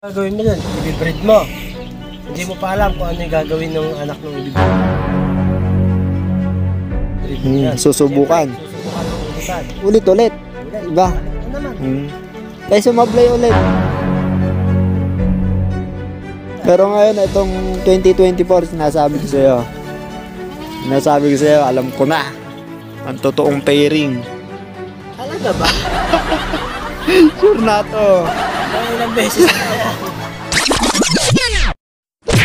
Gagawin mo nun, ibibreed mo. Hindi mo pa alam kung ano yung gagawin ng anak ng ibibreed. Susubukan. Susubukan ng ulitan. Ulit-ulit. Diba? Ano naman? Kaya sumablay ulit. Pero ngayon, itong 2024, sinasabi ko sa'yo, alam ko na. Ang totoong pairing. Talaga ba? Sure na to. Ilang beses na kaya.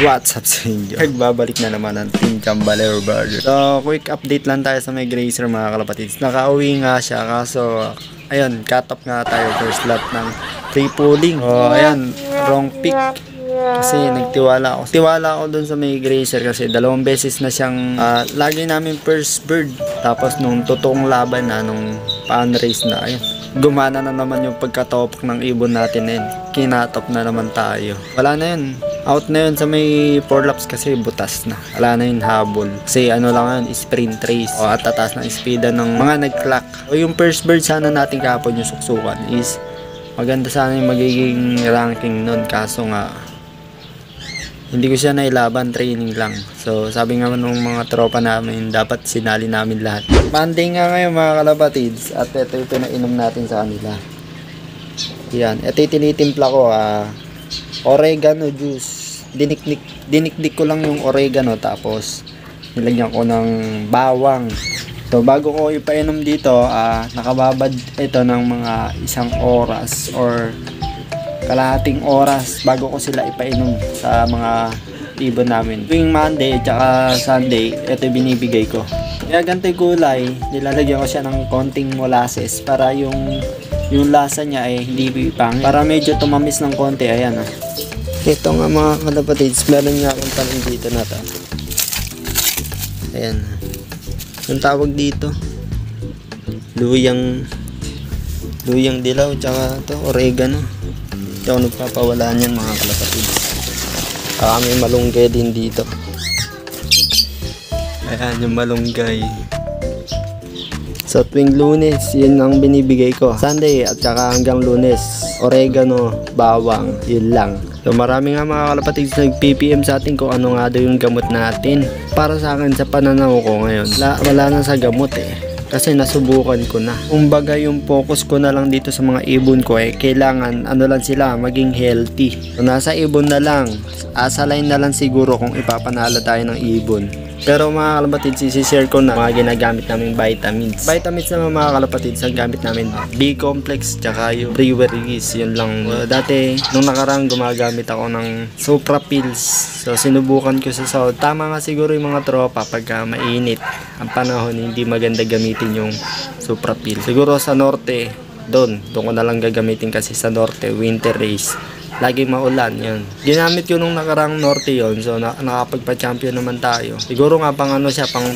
What's up sa inyo? Nagbabalik na naman ang Team Chambalero Burger. So, quick update lang tayo sa may Grazer mga kalapatids. Nakauwi nga siya kaso, ayun, cut off nga tayo first lap ng free pulling. O, ayan, wrong pick. Kasi nagtiwala ako. Tiwala ako dun sa may Grazer kasi 2 beses na siyang lagi namin first bird. Tapos nung totoong laban na, nung pan race na, ayun, gumana na naman yung pagkatopok ng ibon natin na yun. Kinatop na naman tayo. Wala na yun. Out na yun sa may 4 laps kasi butas na. Wala na yun habol. Kasi ano lang yun, sprint race. O at tataas ng speeda ng mga nag-clock. O yung first bird sana natin kahapon yung suksukan is maganda sana yung magiging ranking nun. Kaso nga, hindi ko siya nailaban, training lang. So sabi nga ng mga tropa namin, dapat sinali namin lahat. Monday nga ngayon mga kalapatids. At ito yung pinainom natin sa kanila. Yan, ito yung tinitimpla ko, oregano juice. Dinikdik ko lang yung oregano, tapos nilagyan ko ng bawang. So bago ko ipainom dito, nakababad ito ng mga 1 oras or kalahating oras bago ko sila ipainom sa mga ibon namin. Tuwing Monday at saka Sunday, ito binibigay ko. Kaya ganito yung kulay, nilalagyan ko siya ng konting molasses para yung lasa niya ay hindi pangit. Para medyo tumamis ng konti, ayan . Ito nga mga kalapatids, meron nga akong talong dito na to. Ayan. Yung tawag dito, luyang dilaw, tsaka to, oregano. Hindi ako nagpapawala niyan mga kalapatids. May malunggay din dito. Ayan yung malunggay. So tuwing Lunes, yun ang binibigay ko. Sunday at saka hanggang Lunes, oregano, bawang, yun lang. So marami nga mga kalapatids nag-PPM sa atin kung ano nga daw yung gamot natin. Para sa akin, sa pananaw ko ngayon, wala na sa gamot kasi nasubukan ko na. Kumbaga yung focus ko na lang dito sa mga ibon ko kailangan ano lang sila, maging healthy. So nasa ibon na lang, asaline na lang siguro kung ipapanalo tayo ng ibon. Pero mga kalapatids, isi-share ko na mga ginagamit namin vitamins. Vitamins naman mga kalapatids, ang gamit namin B-complex tsaka yung breweries, yun lang. Dati, nung nakarang gumagamit ako ng Supra pills. So sinubukan ko sa South. Tama nga siguro yung mga tropa pagka mainit ang panahon, hindi maganda gamitin yung Supra pills. Siguro sa Norte, doon ko na lang gagamitin kasi sa Norte, winter race. Lagi maulan, yun. Ginamit ko nung nakarang Norte yun. So nakapagpa-champion naman tayo. Siguro nga pang ano siya, pang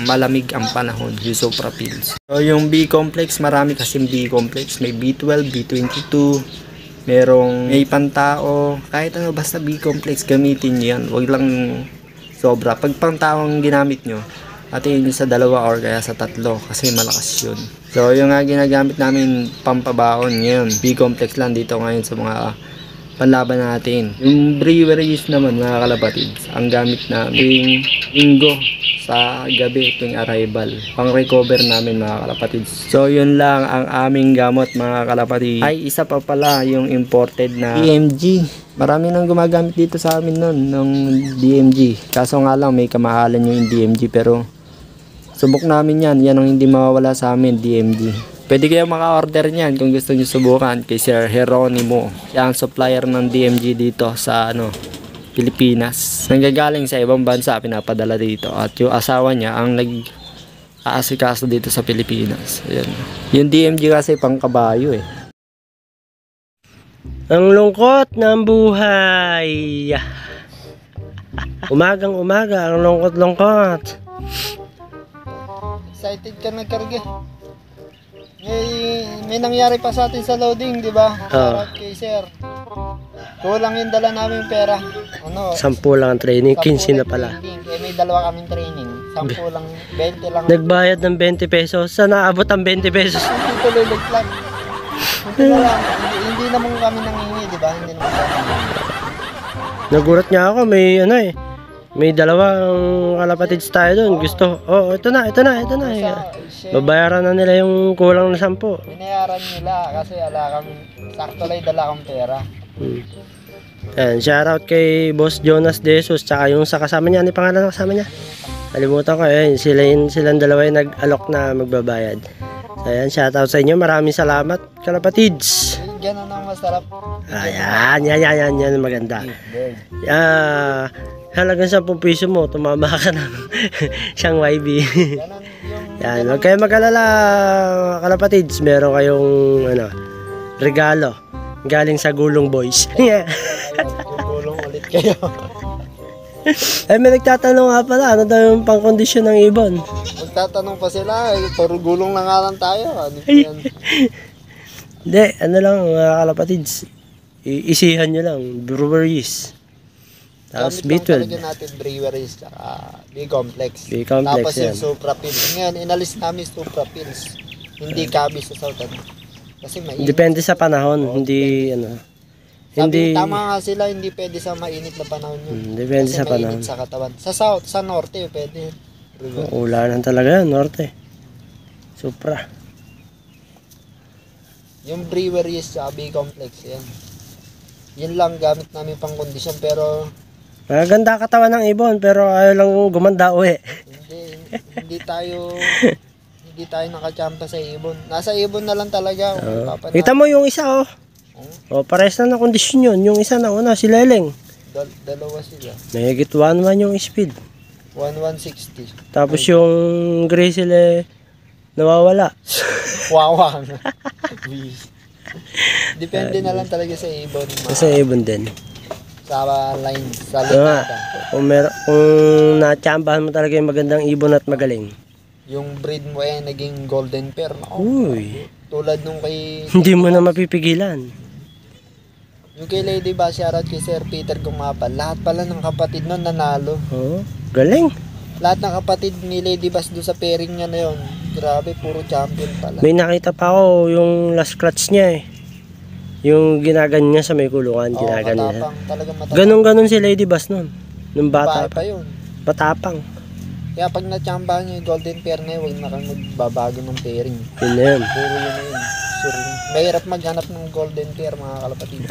malamig ang panahon, yung Supra pills. So yung B-complex, marami kasing B-complex. May B12, B22, may pantao. Kahit ano, basta B-complex, gamitin nyo yan. Huwag lang sobra. Pag pantao ang ginamit nyo, atin nyo sa 2 or kaya sa 3 kasi malakas yun. So yung nga ginagamit namin pampabaon ngayon, B-complex lang dito ngayon sa mga panlaban natin. Yung breweries naman mga kalapatids, ang gamit namin linggo sa gabi tuwing arrival, pang recover namin mga kalapatids. So yun lang ang aming gamot mga kalapatids. Ay isa pa pala yung imported na DMG. Marami nang gumagamit dito sa amin nun ng DMG, kaso nga lang may kamahalan yung DMG, pero subok namin yan ang hindi mawawala sa amin, DMG. Pwede kayo maka-order niyan kung gusto niyo subukan kay Sir Jeronimo. Siya ang supplier ng DMG dito sa Pilipinas. Nanggagaling sa ibang bansa, pinapadala dito. At yung asawa niya ang nag-aasikaso dito sa Pilipinas. Ayan. Yung DMG kasi pang kabayo Ang lungkot ng buhay. Umagang umaga, ang lungkot. Excited ka nagkarga. May nangyari pa sa atin sa loading, di ba? Para kay Sir. Kulang yung dala namin pera. 10 lang ang training, 15 na pala. May 2 kaming training. 10 lang, 20 lang. Nagbayad ng 20 pesos. Saan naabot ang 20 pesos? Hindi tuloy lang. Hindi naman kami nangingi, di ba? Hindi naman kami. Nagulat nga ako, may ano eh. May dalawang kalapatids tayo doon. Gusto, ito na. Babayaran na nila yung kulang na 10. Binayaran nila kasi ala kami, sakto lang dala kang pera. Yan, shoutout kay Boss Jonas De Jesus, tsaka yung sa kasama niya, ano yung pangalan ng kasama niya? Kalimutan ko, silang dalawa yung nag-alok na magbabayad. So yan, shoutout sa inyo, maraming salamat kalapatids. Ganun ang masarap. Yan, maganda. Halagang 10 piso mo, tumama ka ng siyang YB. Yan, huwag kayong mag-alala kalapatids, meron kayong regalo galing sa Gulong Boys. Gulong ulit kayo. May nagtatanong nga pala, ano daw yung pang-kondisyon ng ibon? Magtatanong pa sila, puro gulong na nga lang tayo. Ano yan? Hindi, ano lang mga kalapatids, isihan nyo lang, breweries. Tapos B12. B12. Natin breweries tsaka B-complex. B-complex tapos yan. yung Supra Pills. Ngayon, inalis namin Supra Pills. Hindi Kabi sa Southern. Kasi mainit. Depende sa panahon, hindi Sabi, tama nga sila, hindi pwede sa mainit na panahon yun. Depende kasi sa panahon. Sa katawan. Sa south, sa norte, pwede. Ulanan talaga yan, norte. Supra. Yung breweries sa B-complex, yan. Yun lang gamit namin pang kondisyon, pero Maganda katawan ng ibon, pero ayaw lang gumanda uwi. hindi tayo nakachampa sa ibon. Nasa ibon na lang talaga. Kita mo yung isa pares na kondisyon yun. Yung isa na una, si Leleng. Dalawa sila. Mahigit 1-1 yung speed. 1,160. Tapos yung Grizzly nawawala. Wawang. Depende na lang talaga sa ibon. Sa ibon din. Sa line, sa litada. Kung nachambahan mo talaga yung magandang ibon at magaling. Yung breed mo naging golden pair. Uy. Tulad nung kay Hindi mo na mapipigilan. Yung kay Lady Bass, shoutout kay Sir Peter Gumapa. Lahat pala ng kapatid nun nanalo. Galing. Lahat ng kapatid ni Lady Bass doon sa pairing niya na yun. Grabe, puro champion pala. May nakita pa ako yung last clutch niya eh. Yung ginagan niya sa may kulungan, ginagan niya. Matapang, talagang matapang. Ganon si Lady Bass nun. Nung bata pa yun. Matapang. Kaya pag natsambahan niyo yung golden pair na yun, huwag na kang magbabago ng pairing. Yun na yun. Puro yun na yun. Sure. Mahirap maghanap ng golden pair, mga kalapatid.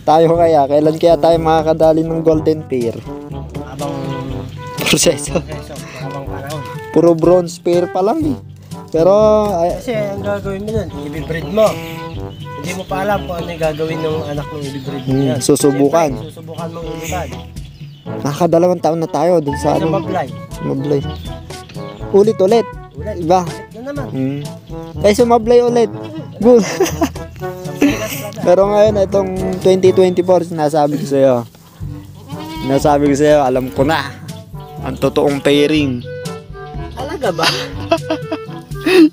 Tayo kailan kaya tayo makakadali ng golden pair? Habang proseso. Habang panahon. Puro bronze pair pa lang eh. Pero kasi ang gagawin mo nun, ibibreed mo. Hindi mo pa alam kung ano yung gagawin ng anak ng ibibreed mo yan. Susubukan. Siyempre, susubukan mong ilipad. Nakakadalawang taon na tayo dun sa Sa mablay. Mablay. Ulit. Iba. Na naman. Ay, sumablay ulit. Good. Pero ngayon, itong 2024, sinasabi ko sa'yo, alam ko na. Ang totoong pairing. Talaga ba?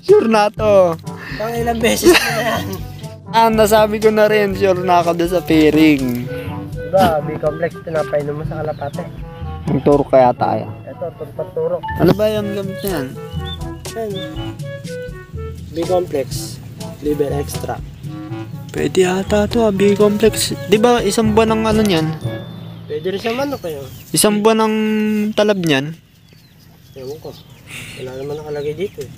Sure na to. Pang ilang beses na yan. Nasabi ko na rin, sure na ako doon sa pairing. Diba, B-complex, pinapainom mo sa kalapate. Ang turo kaya tayo. Ito, turok. Ano ba yung gamit niyan? B-complex, liver extra. Pwede ata to, B-complex. Di ba isang buwan ng ano niyan? Pwede rin sa manok kayo. Isang buwan ng talab niyan? Ewan ko. Wala naman nakalagay dito eh.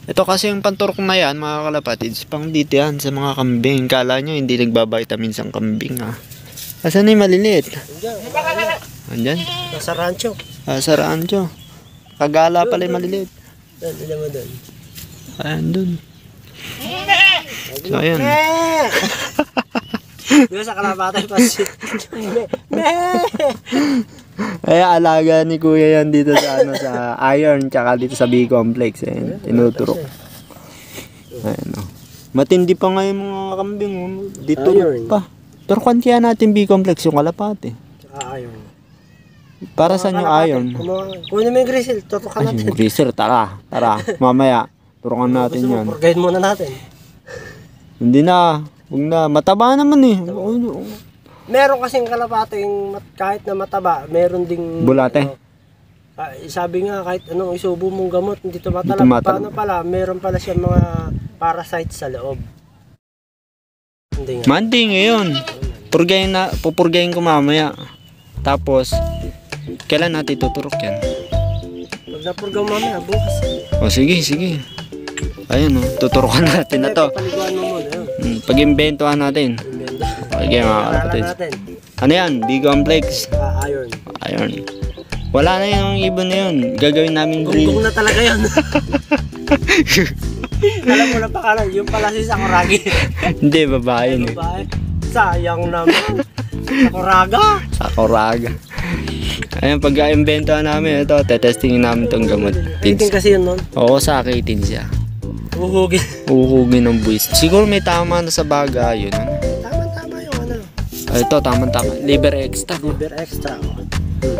Ito kasi yung panturok na yan, mga kalapatids, pang dito yan sa mga kambing. Kala nyo hindi nagbabitamins ang kambing ha. Asan na yung maliliit? Andyan? Nasa rancho. Sa rancho. Kagala pala yung maliliit. Ilan mo doon? Ayan dun. So ayan. Diba sa kalapatay pa si... Kaya alaga ni kuya yan dito sa sa iron tsaka dito sa B-complex tinuturok. Ayan matindi pa nga yung mga kambing dito pa. Pero kaya natin B-complex yung kalapate. Iron. Para sa yung iron? Kunin mo yung grizzle, tutukan natin. Yung grizzle, tara. Mamaya, turukan natin yan. Purgahin muna natin. Hindi na. Huwag na. Mataba naman eh. Meron kasing kalapate yung kahit na mataba, meron ding... Bulate? Sabi nga kahit anong isubo mong gamot, hindi tumatalab. Paano pala? Meron pala siya mga parasites sa loob. Hindi nga. Mandi ngayon. Pupurgayin ko mamaya. Tapos, kailan natin tuturok yan? Pag napurgaw mamaya, bukas. O sige. Ayun o, tuturokan natin na to. Paliguan mo muna. Pag-imbentohan natin. Invento. Okay mga kalapatids. natin. Ano yan? Big complex. Iron. Ayun. Wala na yung ibon na yun. Gagawin namin drill. Gunggong na talaga yun. Alam mo na pakalan, yung pala si Sakuragi. Hindi, babae yun eh. Babae. Sayang naman. Sakuraga. Sakuraga. Ayun, pag-imbentohan namin ito, tetestingin namin itong gamot. Rating kasi yun nun. Oo, sakitin siya. Uhugin. Uhugin ng buwis. Siguro may tama na sa baga yun. Ano? Tama-tama yung ano. Ito, tama. Liver extra. Liver extra.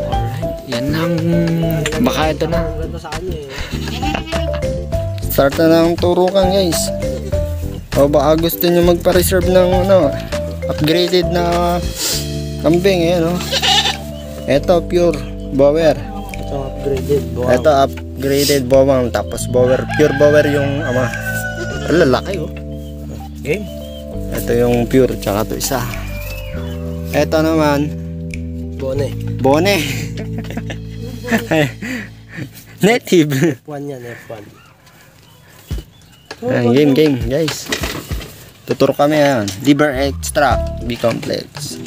Alright. Yan ang... Baka ito na. Ang ganda sa kanya eh. Start na ng turukan guys. O baka gusto nyo magpa-reserve ng upgraded na kambing. Ayan o. Ito pure bower. Ito upgraded. Wow. Ito upgraded bowang. Tapos bower. Pure bower yung ama. Lalaki oh. Game. Ito yung pure. Tsaka ito isa. Ito naman. Bone. Bone. Native. F1 yan, F1. Game guys. Tuturo kami yan. Liver extra. B-complex.